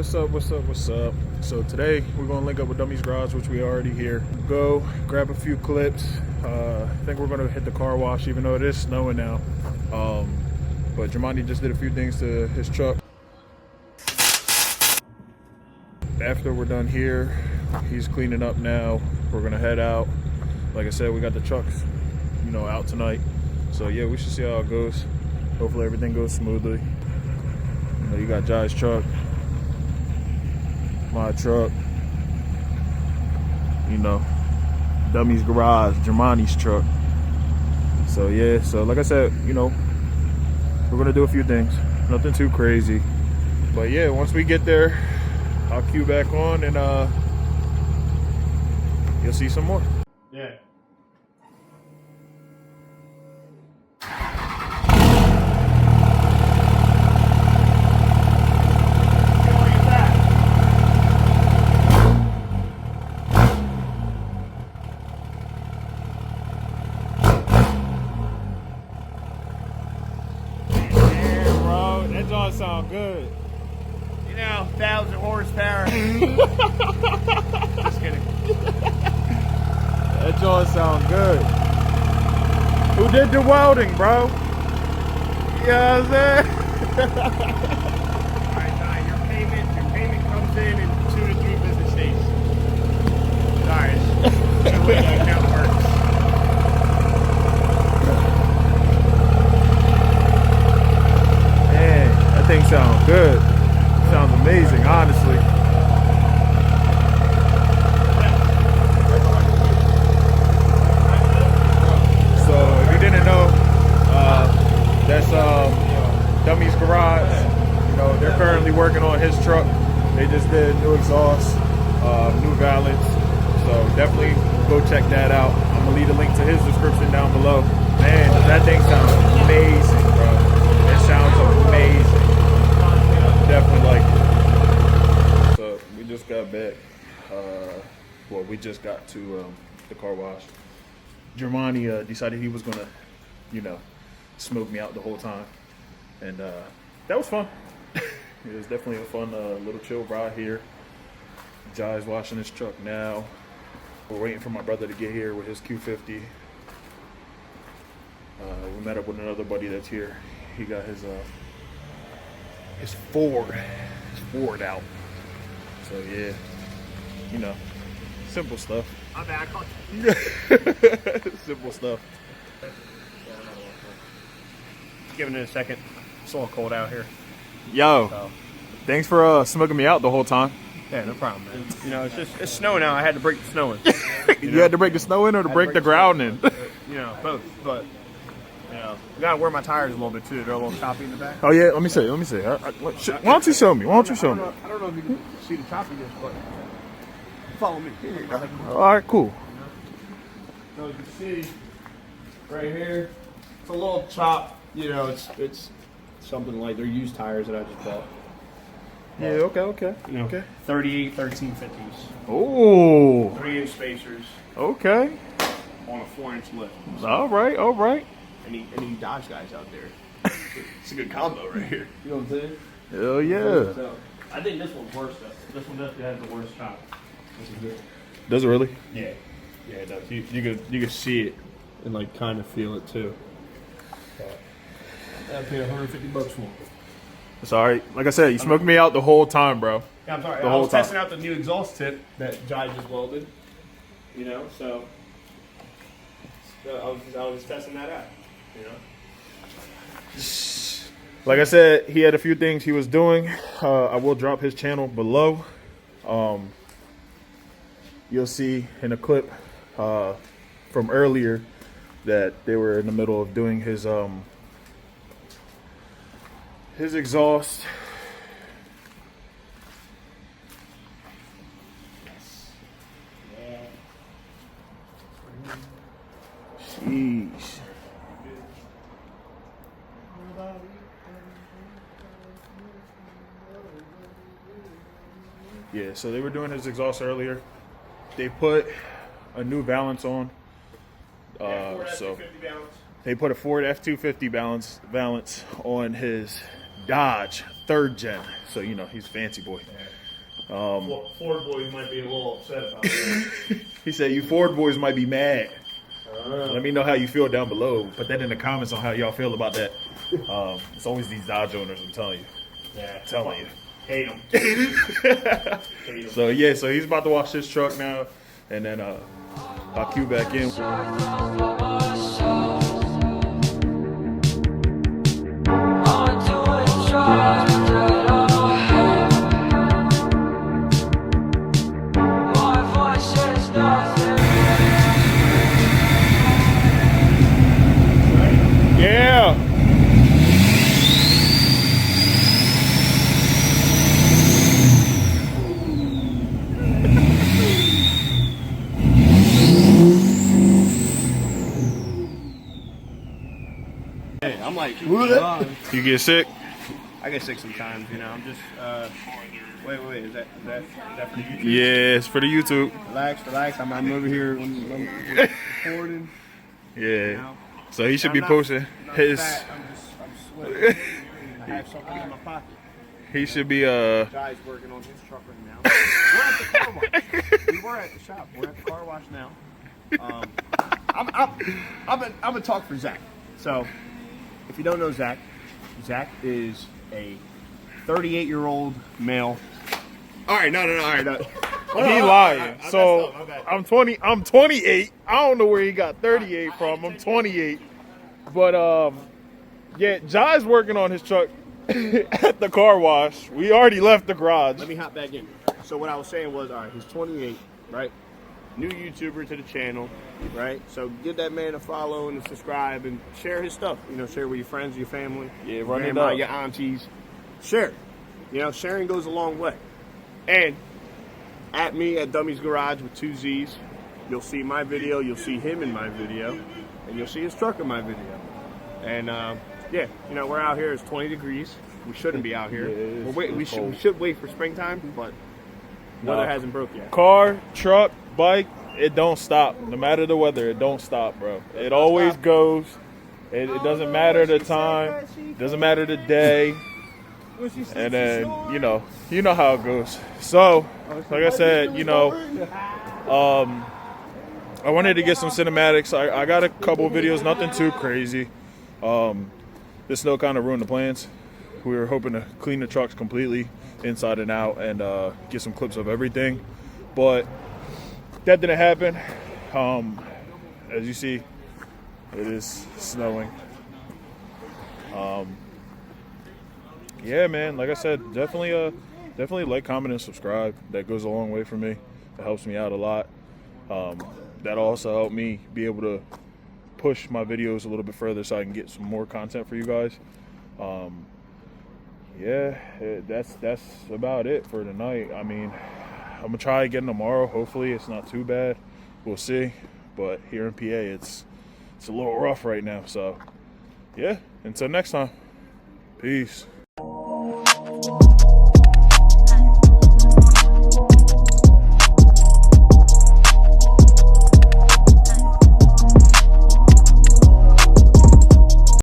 what's up? So today we're gonna link up with DummyzzGarage, which we already here. Go grab a few clips. I think we're gonna hit the car wash, even though it is snowing now. But Jamani just did a few things to his truck. After we're done here, he's cleaning up now. We're gonna head out. Like I said, we got the trucks, out tonight. So yeah, we should see how it goes. Hopefully everything goes smoothly. You got Jai's truck, my truck, DummyzzGarage, Jamani's truck. So yeah, so like I said, we're gonna do a few things. Nothing too crazy. But yeah, once we get there, I'll cue back on and you'll see some more. Yeah. That don't sound good. 1,000 horsepower. Just kidding. That joint sound good. Who did the welding, bro? You know what I'm saying? Alright, your payment comes in 2 to 3 business days. Sorry, it's the way the account works. Man, that thing sounds good. Sounds amazing, honestly. So if you didn't know, that's DummyzzGarage. They're currently working on his truck. They just did new exhaust, new valance. So definitely go check that out. I'm gonna leave a link to his description down below. Man, that thing sounds amazing, bro. It sounds amazing. Definitely like it. So we just got back. We just got to the car wash. Jamani decided he was gonna, smoke me out the whole time, and that was fun. It was definitely a fun little chill ride here. Jai's washing his truck now. We're waiting for my brother to get here with his Q50. We met up with another buddy that's here. He got his Ford out. So yeah, simple stuff. I'm back. Simple stuff. Giving it a second. It's a little cold out here. Yo, So, thanks for smoking me out the whole time. yeah, no problem, man. It's snowing out. I had to break the snow in. You had to break the snow in or to break the ground in? Both. But I gotta wear my tires a little bit too. They're a little choppy in the back. Oh yeah, let me see. Why don't you show me? I don't know if you can see the choppiness, but follow me. All right, cool. So you can see right here, it's a little chop. It's something like they're used tires that I just bought. Yeah, okay. Okay. 38 1350s. Oh, 3-inch spacers okay. on a 4-inch lift. All right. Any Dodge guys out there? It's a good combo right here. You know what I'm saying? Hell yeah. So, I think this one's worse though. This one definitely has the worst chop. This is good. Does it really? Yeah, it does. You can see it and kind of feel it too. I paid $150 for it. It's all right. Like I said, you smoked me out the whole time, bro. Yeah, I'm sorry. The I whole was time. testing out the new exhaust tip that Jai just welded. So I was testing that out. Like I said, he had a few things he was doing. I will drop his channel below. You'll see in a clip from earlier that they were in the middle of doing his exhaust. Jeez. Yeah, so they were doing his exhaust earlier. They put a new balance on. So they put a Ford F-250 balance on his Dodge 3rd gen. So, you know, he's a fancy boy. Ford boys might be a little upset about that. He said, you Ford boys might be mad. Let me know how you feel down below. Put that in the comments on how y'all feel about that. It's always these Dodge owners, I'm telling you. Yeah, I'm telling you. hate them. Hate 'em. So, yeah, so he's about to wash his truck now. And then I'll cue back in. Yeah. Hey, I'm like, You get sick? I get sick sometimes, you know. I'm just, wait, is that for the YouTube? Yeah, it's for the YouTube. Relax. I'm over here when I'm recording. Yeah. You know? So he should I'm be not- posting not his. fat, I'm sweating. I have something in my pocket. He should be Guy's working on his truck right now. We're at the car wash. We were at the shop. We're at the car wash now. I'm gonna talk for Zach. So, if you don't know Zach is a 38-year-old male. All right, no. All right, no. he lying. I So messed up, my bad. I'm 20. I'm 28. I don't know where he got 38 from. I'm 28. But yeah, Jai's working on his truck at the car wash. We already left the garage. Let me hop back in. So what I was saying was, all right, he's 28, right? New YouTuber to the channel, right? So give that man a follow and a subscribe and share his stuff. You know, share with your friends, your family, Yeah, your run it grandma, up. your aunties. Share. You know, sharing goes a long way. And at me at DummyzzGarage with 2 Z's, you'll see my video, you'll see him in my video, and you'll see his truck in my video. And yeah, you know, we're out here. It's 20 degrees. We shouldn't be out here. Yeah, we cold. should wait for springtime, but weather hasn't broke yet. Car, truck, bike, it don't stop. No matter the weather, it don't stop, bro. It always goes. It doesn't matter the time. It doesn't matter the day. And then, you know how it goes. So, like I said, you know, I wanted to get some cinematics. I got a couple of videos, nothing too crazy. This snow kind of ruined the plans. We were hoping to clean the trucks completely inside and out and get some clips of everything. But that didn't happen. As you see, it is snowing. Yeah, man, like I said, definitely like, comment, and subscribe. That goes a long way for me. It helps me out a lot. That also helped me be able to push my videos a little bit further so I can get some more content for you guys. Yeah, that's about it for tonight. I mean, I'm gonna try again tomorrow. Hopefully it's not too bad. We'll see. But here in PA, it's a little rough right now. So yeah, until next time, peace.